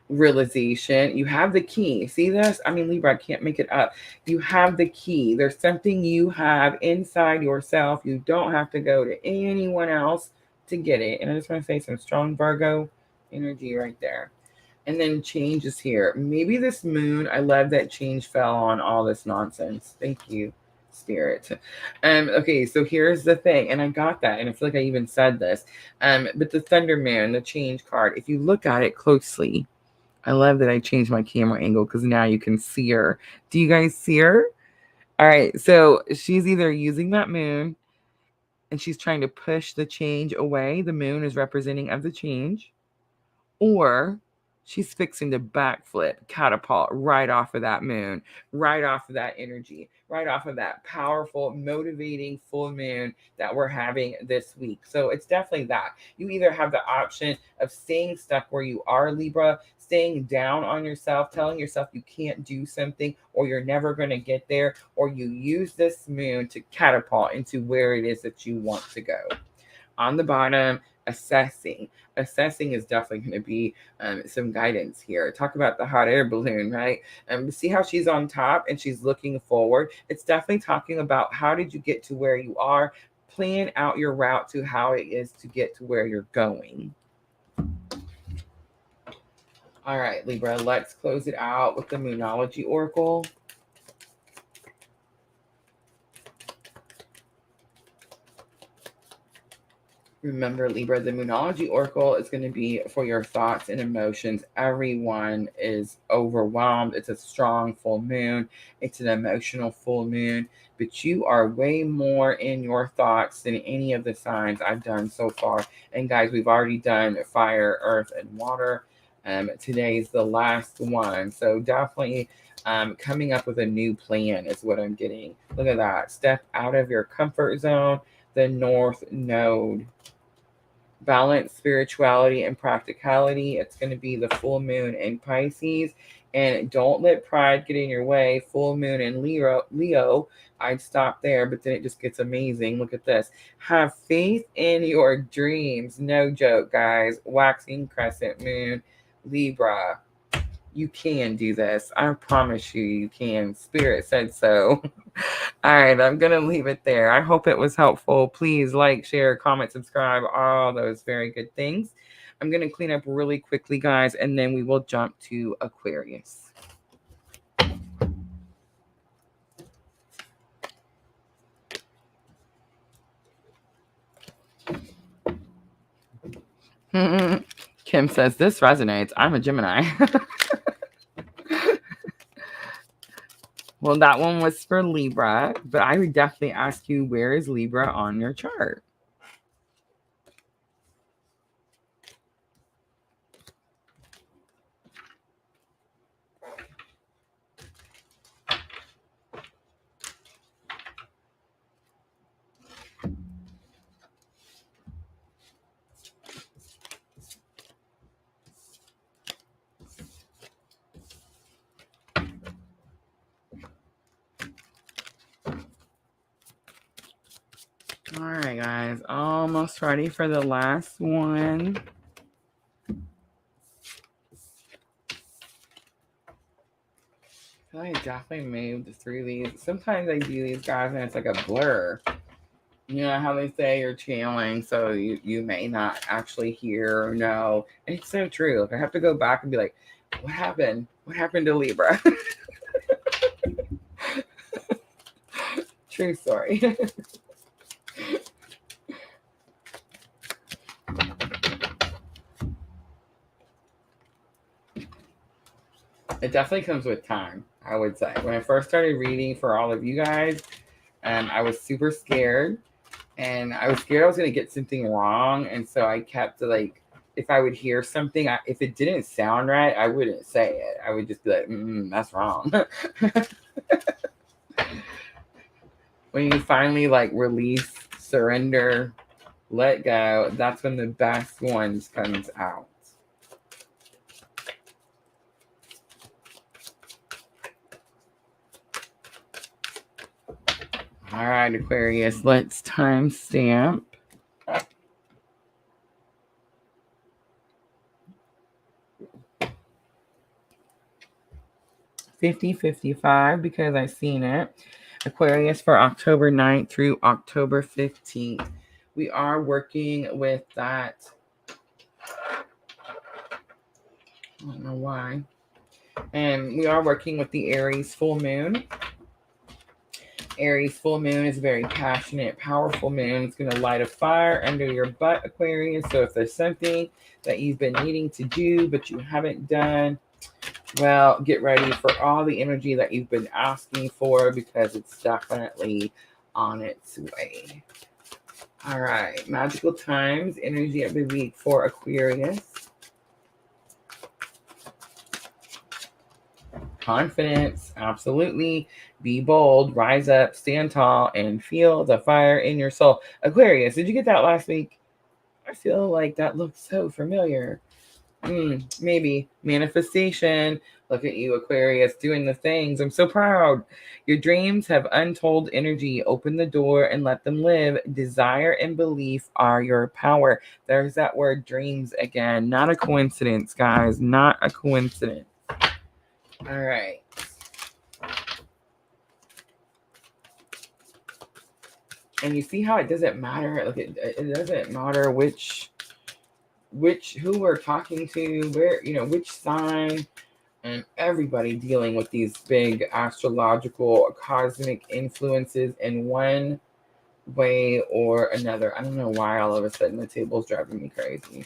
Realization. You have the key. See this? I mean, Libra, I can't make it up. You have the key. There's something you have inside yourself. You don't have to go to anyone else to get it. And I just want to say some strong Virgo energy right there. And then change is here. Maybe this moon, I love that change fell on all this nonsense. Thank you, Spirit. Okay, so here's the thing, and I got that, and I feel like I even said this. But the Thunder Moon, the change card, if you look at it closely, I love that I changed my camera angle because now you can see her. Do you guys see her? All right. So she's either using that moon and she's trying to push the change away. The moon is representing of the change. Or she's fixing to backflip, catapult right off of that moon, right off of that energy, right off of that powerful, motivating full moon that we're having this week. So it's definitely that. You either have the option of staying stuck where you are, Libra, staying down on yourself, telling yourself you can't do something or you're never going to get there, or you use this moon to catapult into where it is that you want to go. On the bottom, assessing. Assessing is definitely going to be some guidance here. Talk about the hot air balloon, right? See how she's on top and she's looking forward. It's definitely talking about how did you get to where you are. Plan out your route to how it is to get to where you're going. All right, Libra, let's close it out with the Moonology Oracle. Remember, Libra, the Moonology Oracle is going to be for your thoughts and emotions. Everyone is overwhelmed. It's a strong full moon. It's an emotional full moon. But you are way more in your thoughts than any of the signs I've done so far. And guys, we've already done fire, earth, and water. Today's the last one. So definitely coming up with a new plan is what I'm getting. Look at that. Step out of your comfort zone. The North Node. Balance, spirituality, and practicality. It's going to be the full moon in Pisces. And don't let pride get in your way. Full moon in Leo. I'd stop there, but then it just gets amazing. Look at this. Have faith in your dreams. No joke, guys. Waxing crescent moon, Libra. You can do this. I promise you can. Spirit said so. All right, I'm going to leave it there. I hope it was helpful. Please like, share, comment, subscribe, all those very good things. I'm going to clean up really quickly, guys, and then we will jump to Aquarius. Kim says, this resonates. I'm a Gemini. Well, that one was for Libra, but I would definitely ask you, where is Libra on your chart? All right, guys, almost ready for the last one. I definitely moved through these. Sometimes I do these, guys, and it's like a blur. You know how they say you're channeling, so you may not actually hear or know. And it's so true. Like, I have to go back and be like, what happened? What happened to Libra? True story. It definitely comes with time, I would say. When I first started reading for all of you guys, I was super scared. And I was scared I was going to get something wrong. And so I kept, like, if I would hear something, if it didn't sound right, I wouldn't say it. I would just be like, that's wrong. When you finally, like, release, surrender, let go, that's when the best ones comes out. All right, Aquarius, let's timestamp. 50-55, because I've seen it. Aquarius for October 9th through October 15th. We are working with that. I don't know why. And we are working with the Aries Full Moon. Aries Full Moon is a very passionate, powerful moon. It's going to light a fire under your butt, Aquarius. So if there's something that you've been needing to do but you haven't done, well, get ready for all the energy that you've been asking for, because it's definitely on its way. All right, magical times, energy of the week for Aquarius. Confidence, absolutely. Be bold, rise up, stand tall, and feel the fire in your soul. Aquarius, did you get that last week? I feel like that looks so familiar. Maybe. Manifestation. Look at you, Aquarius, doing the things. I'm so proud. Your dreams have untold energy. Open the door and let them live. Desire and belief are your power. There's that word dreams again. Not a coincidence, guys. Not a coincidence. All right. And you see how it doesn't matter. Look, it doesn't matter who we're talking to, where, which sign, and everybody dealing with these big astrological cosmic influences in one way or another. I don't know why all of a sudden the table's driving me crazy.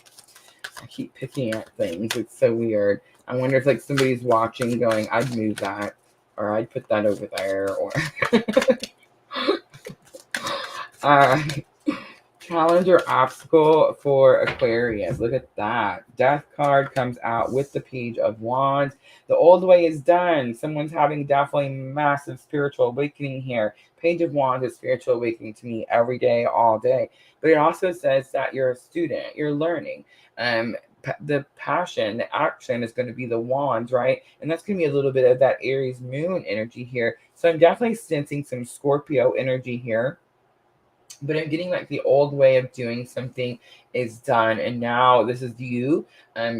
I keep picking at things. It's so weird. I wonder if, like, somebody's watching going, I'd move that, or I'd put that over there, or challenge or obstacle for Aquarius. Look at that. Death card comes out with the Page of Wands. The old way is done. Someone's having definitely massive spiritual awakening here. Page of Wands is spiritual awakening to me every day, all day. But it also says that you're a student. You're learning. The passion, the action is going to be the wands, right? And that's going to be a little bit of that Aries moon energy here. So I'm definitely sensing some Scorpio energy here. But I'm getting like the old way of doing something is done, and now this is you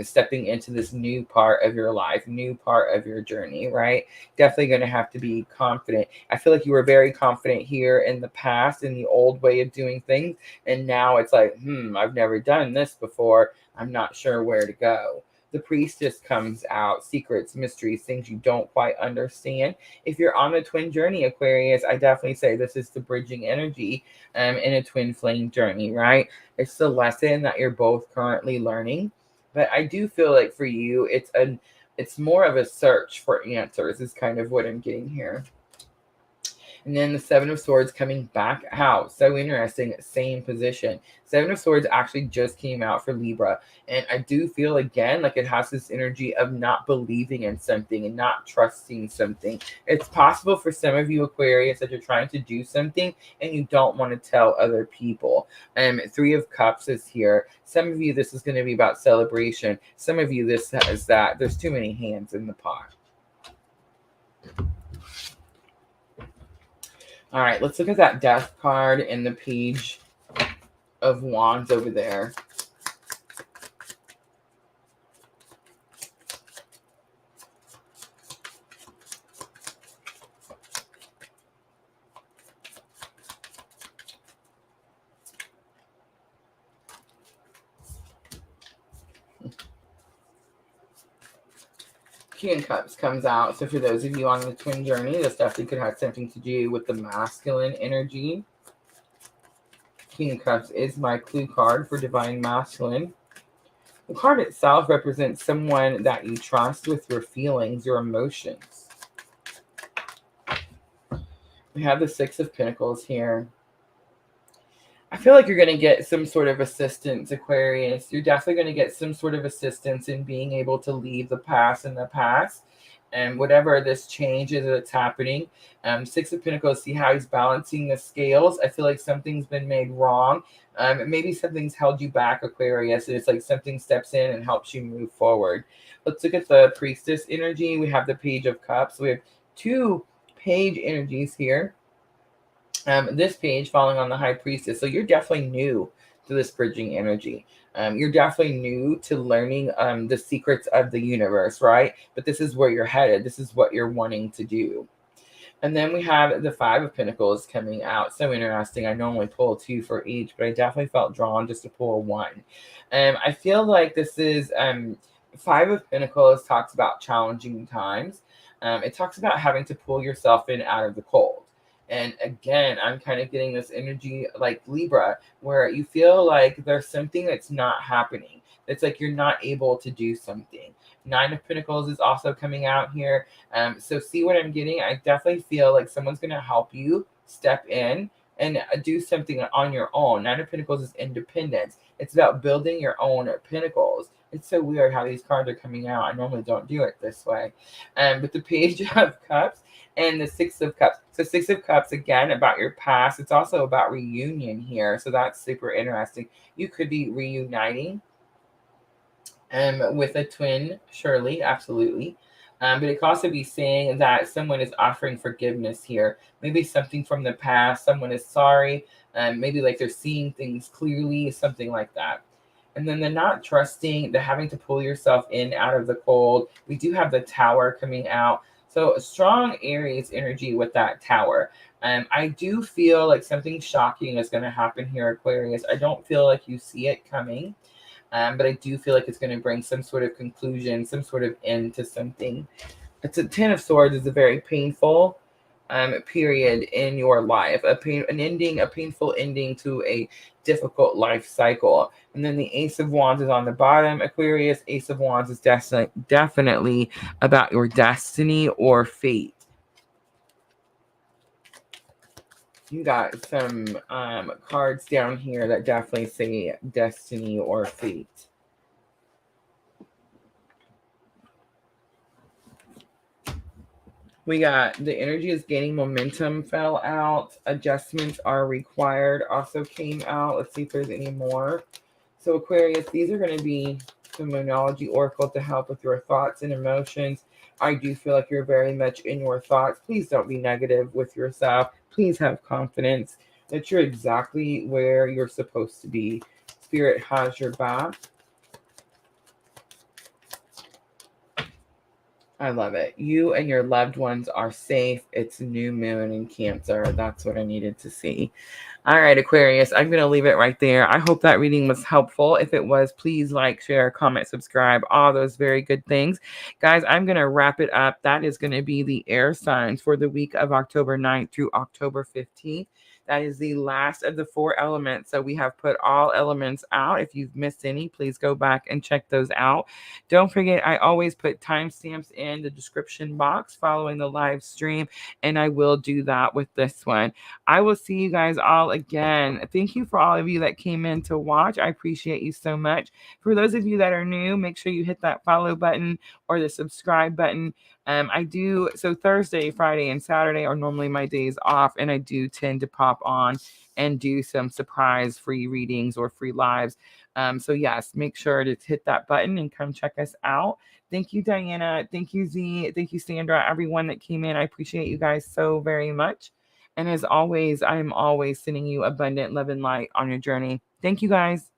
stepping into this new part of your life, new part of your journey, right? Definitely going to have to be confident. I feel like you were very confident here in the past in the old way of doing things, and now it's like, I've never done this before. I'm not sure where to go. The priestess comes out, secrets, mysteries, things you don't quite understand. If you're on the twin journey, Aquarius, I definitely say this is the bridging energy in a twin flame journey, right? It's the lesson that you're both currently learning. But I do feel like for you, it's more of a search for answers, is kind of what I'm getting here. And then the Seven of Swords coming back out. So interesting. Same position. Seven of Swords actually just came out for Libra. And I do feel, again, like it has this energy of not believing in something and not trusting something. It's possible for some of you, Aquarius, that you're trying to do something and you don't want to tell other people. Three of Cups is here. Some of you, this is going to be about celebration. Some of you, this is that. There's too many hands in the pot. All right, let's look at that Death card and the Page of Wands over there. King of Cups comes out. So for those of you on the twin journey, this definitely could have something to do with the masculine energy. King of Cups is my clue card for divine masculine. The card itself represents someone that you trust with your feelings, your emotions. We have the Six of Pentacles here. I feel like you're going to get some sort of assistance, Aquarius. You're definitely going to get some sort of assistance in being able to leave the past in the past. And whatever this change is that's happening. Six of Pentacles, see how he's balancing the scales. I feel like something's been made wrong. Maybe something's held you back, Aquarius. And it's like something steps in and helps you move forward. Let's look at the Priestess energy. We have the Page of Cups. We have two Page energies here. This page falling on the High Priestess. So you're definitely new to this bridging energy. You're definitely new to learning the secrets of the universe, right? But this is where you're headed. This is what you're wanting to do. And then we have the Five of Pentacles coming out. So interesting. I normally pull two for each, but I definitely felt drawn just to pull one. I feel like this is Five of Pentacles talks about challenging times. It talks about having to pull yourself in out of the cold. And again, I'm kind of getting this energy like Libra, where you feel like there's something that's not happening. It's like you're not able to do something. Nine of Pentacles is also coming out here. So see what I'm getting? I definitely feel like someone's going to help you step in and do something on your own. Nine of Pentacles is independence. It's about building your own pentacles. It's so weird how these cards are coming out. I normally don't do it this way. But the Page of Cups and the Six of Cups. So Six of Cups, again, about your past. It's also about reunion here. So that's super interesting. You could be reuniting with a twin, surely, absolutely. But it could also be saying that someone is offering forgiveness here. Maybe something from the past. Someone is sorry. Maybe like they're seeing things clearly, something like that. And then the not trusting, the having to pull yourself in out of the cold. We do have the Tower coming out. So a strong Aries energy with that Tower. I do feel like something shocking is going to happen here, Aquarius. I don't feel like you see it coming. But I do feel like it's going to bring some sort of conclusion, some sort of end to something. It's a Ten of Swords is a very painful period in your life, a painful ending to a difficult life cycle. And then the Ace of Wands is on the bottom, Aquarius. Ace of Wands is definitely about your destiny or fate. You got some cards down here that definitely say destiny or fate. We got the energy is gaining momentum, fell out. Adjustments are required, also came out. Let's see if there's any more. So Aquarius, these are going to be the Moonology Oracle to help with your thoughts and emotions. I do feel like you're very much in your thoughts. Please don't be negative with yourself. Please have confidence. that you're exactly where you're supposed to be. Spirit has your back. I love it. You and your loved ones are safe. It's new moon in Cancer. That's what I needed to see. All right, Aquarius, I'm going to leave it right there. I hope that reading was helpful. If it was, please like, share, comment, subscribe, all those very good things. Guys, I'm going to wrap it up. That is going to be the air signs for the week of October 9th through October 15th. That is the last of the 4 elements. So we have put all elements out. If you've missed any, please go back and check those out. Don't forget, I always put timestamps in the description box following the live stream, and I will do that with this one. I will see you guys all again. Thank you for all of you that came in to watch. I appreciate you so much. For those of you that are new, make sure you hit that follow button or the subscribe button. I do, so Thursday, Friday, and Saturday are normally my days off, and I do tend to pop on and do some surprise free readings or free lives. So yes, make sure to hit that button and come check us out. Thank you, Diana. Thank you, Z. Thank you, Sandra. Everyone that came in, I appreciate you guys so very much. And as always, I am always sending you abundant love and light on your journey. Thank you, guys.